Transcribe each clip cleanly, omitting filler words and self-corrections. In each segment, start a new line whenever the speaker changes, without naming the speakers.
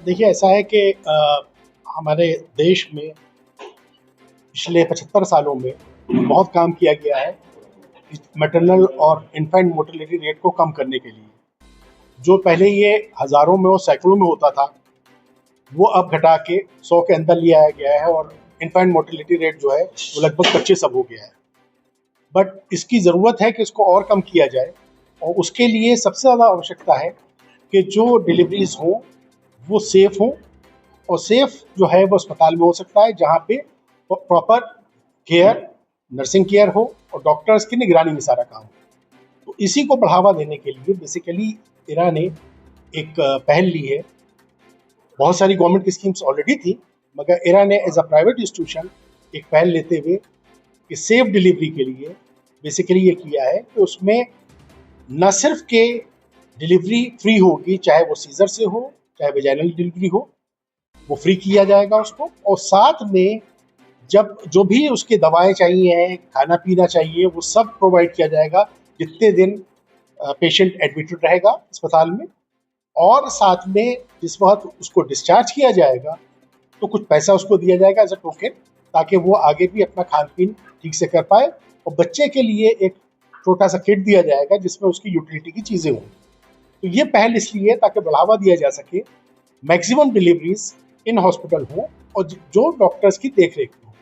देखिए ऐसा है कि हमारे देश में पिछले 75 सालों में बहुत काम किया गया है मैटरनल और इन्फेंट मोर्टेलिटी रेट को कम करने के लिए। जो पहले ये हज़ारों में और सैकड़ों में होता था, वो अब घटा के 100 के अंदर ले आया गया है और इन्फेंट मोर्टेलिटी रेट जो है वो लगभग 25 अब हो गया है। बट इसकी ज़रूरत है कि इसको और कम किया जाए, और उसके लिए सबसे ज़्यादा आवश्यकता है कि जो डिलीवरीज हों वो सेफ़ हों, और सेफ़ जो है वो अस्पताल में हो सकता है जहाँ पे प्रॉपर केयर, नर्सिंग केयर हो और डॉक्टर्स की निगरानी में सारा काम हो। तो इसी को बढ़ावा देने के लिए बेसिकली इरा ने एक पहल ली है। बहुत सारी गवर्नमेंट की स्कीम्स ऑलरेडी थी, मगर इरा ने एज अ प्राइवेट इंस्टीट्यूशन एक पहल लेते हुए कि सेफ डिलीवरी के लिए बेसिकली ये किया है कि उसमें न सिर्फ के डिलीवरी फ्री होगी, चाहे वो सीजर से हो चाहे वेजाइनल डिलीवरी हो, वो फ्री किया जाएगा उसको, और साथ में जब जो भी उसके दवाएं चाहिए, खाना पीना चाहिए, वो सब प्रोवाइड किया जाएगा जितने दिन पेशेंट एडमिटेड रहेगा अस्पताल में। और साथ में जिस वक्त उसको डिस्चार्ज किया जाएगा तो कुछ पैसा उसको दिया जाएगा एज अ टोकन, ताकि वो आगे भी अपना खान पीन ठीक से कर पाए। और बच्चे के लिए एक छोटा सा किट दिया जाएगा जिसमें उसकी यूटिलिटी की चीज़ें हों। तो ये पहल इसलिए ताकि बढ़ावा दिया जा सके, मैक्सिमम डिलीवरीज इन हॉस्पिटल हो और जो डॉक्टर्स की देख रेख हो।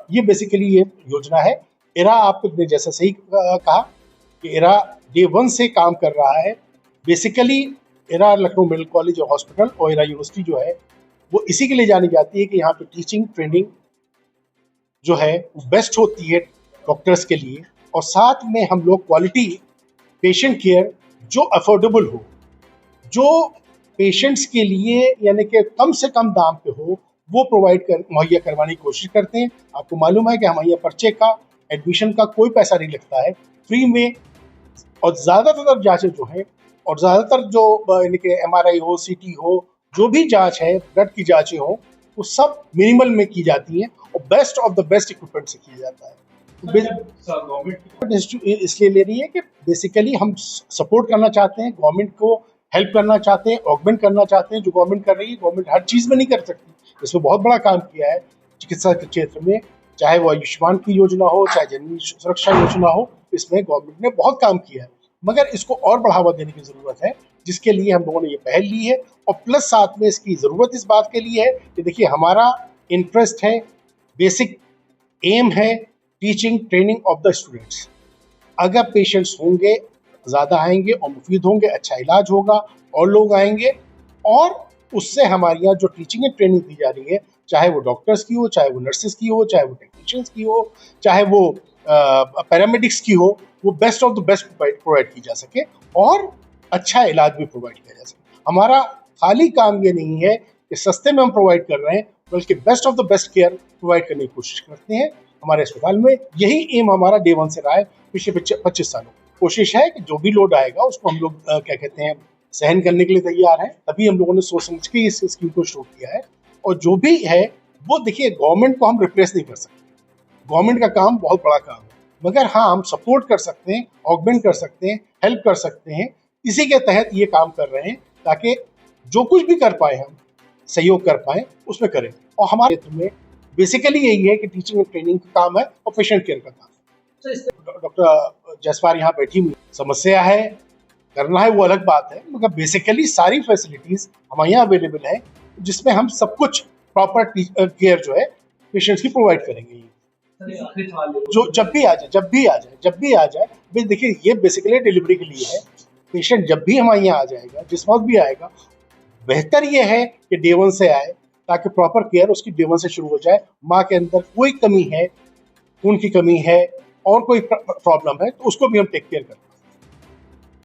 ये बेसिकली ये योजना है। इरा, आपने जैसा सही कहा कि इरा डे 1 से काम कर रहा है। बेसिकली इरा लखनऊ मेडिकल कॉलेज और हॉस्पिटल और इरा यूनिवर्सिटी जो है वो इसी के लिए जानी जाती है कि यहाँ पे टीचिंग ट्रेनिंग जो है वो बेस्ट होती है डॉक्टर्स के लिए, और साथ में हम लोग क्वालिटी पेशेंट केयर जो अफोर्डेबल हो, जो पेशेंट्स के लिए यानी कि कम से कम दाम पे हो, वो प्रोवाइड कर मुहैया करवाने की कोशिश करते हैं। आपको मालूम है कि हमारे यहाँ पर्चे का, एडमिशन का कोई पैसा नहीं लगता है, फ्री में। और ज़्यादातर जाँचें जो हैं और ज़्यादातर जो यानी कि MRI हो, CT हो, जो भी जाँच है, ब्लड की जाँचें हों, वो सब मिनिमल में की जाती हैं और best of the best equipment से किया जाता है। गवर्नमेंट इसलिए ले रही है कि बेसिकली हम सपोर्ट करना चाहते हैं, गवर्नमेंट को हेल्प करना चाहते हैं, ऑगमेंट करना चाहते हैं जो गवर्नमेंट कर रही है। गवर्नमेंट हर चीज़ में नहीं कर सकती, इसमें बहुत बड़ा काम किया है चिकित्सा के क्षेत्र में, चाहे वो आयुष्मान की योजना हो, चाहे जननी सुरक्षा योजना हो, इसमें गवर्नमेंट ने बहुत काम किया है। मगर इसको और बढ़ावा देने की ज़रूरत है, जिसके लिए हम लोगों ने ये पहल ली है। और प्लस साथ में इसकी ज़रूरत इस बात के लिए है कि देखिए हमारा इंटरेस्ट है, बेसिक एम है teaching training of the students. अगर पेशेंट्स होंगे, ज़्यादा आएंगे और मुफीद होंगे, अच्छा इलाज होगा और लोग आएंगे, और उससे हमारे यहाँ जो टीचिंग एंड ट्रेनिंग दी जा रही है, चाहे वो डॉक्टर्स की हो, चाहे वो नर्सेस की हो, चाहे वो टेक्नीशियंस की हो, चाहे वो पैरामेडिक्स की हो, वो best of the best provide की जा सके और अच्छा इलाज भी प्रोवाइड किया जा सके। हमारा खाली काम ये नहीं है कि सस्ते में हम प्रोवाइड कर रहे हैं, बल्कि best of the best care provide करने की कोशिश करते हैं हमारे अस्पताल में। यही एम हमारा डे 1 से रहा है पिछले 25 सालों। कोशिश है कि जो भी लोड आएगा उसको हम लोग क्या कहते हैं सहन करने के लिए तैयार हैं, तभी हम लोगों ने सोच समझ के इस स्कीम को शुरू किया है। और जो भी है वो देखिए, गवर्नमेंट को हम रिप्लेस नहीं कर सकते, गवर्नमेंट का काम बहुत बड़ा काम है, मगर हाँ हम सपोर्ट कर सकते हैं, ऑगमेंट कर सकते हैं, हेल्प कर सकते हैं। इसी के तहत ये काम कर रहे हैं ताकि जो कुछ भी कर पाए हम सहयोग कर पाए उसमें करें। और हमारे क्षेत्र में बेसिकली यही है कि टीचिंग और ट्रेनिंग का काम है और पेशेंट केयर का काम है। डॉक्टर जसवार यहाँ बैठी हुई, समस्या है, करना है वो अलग बात है, मगर बेसिकली सारी फैसिलिटीज हमारे यहाँ अवेलेबल है जिसमें हम सब कुछ प्रॉपर केयर जो है पेशेंट्स की प्रोवाइड करेंगे। जो जब भी आ जाए देखिए ये बेसिकली डिलीवरी के लिए है। पेशेंट जब भी हमारे यहाँ आ जाएगा, जिस वक्त भी आएगा, बेहतर ये है कि डे 1 से आए ताकि प्रॉपर केयर उसकी डे 1 से शुरू हो जाए। माँ के अंदर कोई कमी है, खून की कमी है और कोई प्रॉब्लम है तो उसको भी हम टेक केयर करते हैं।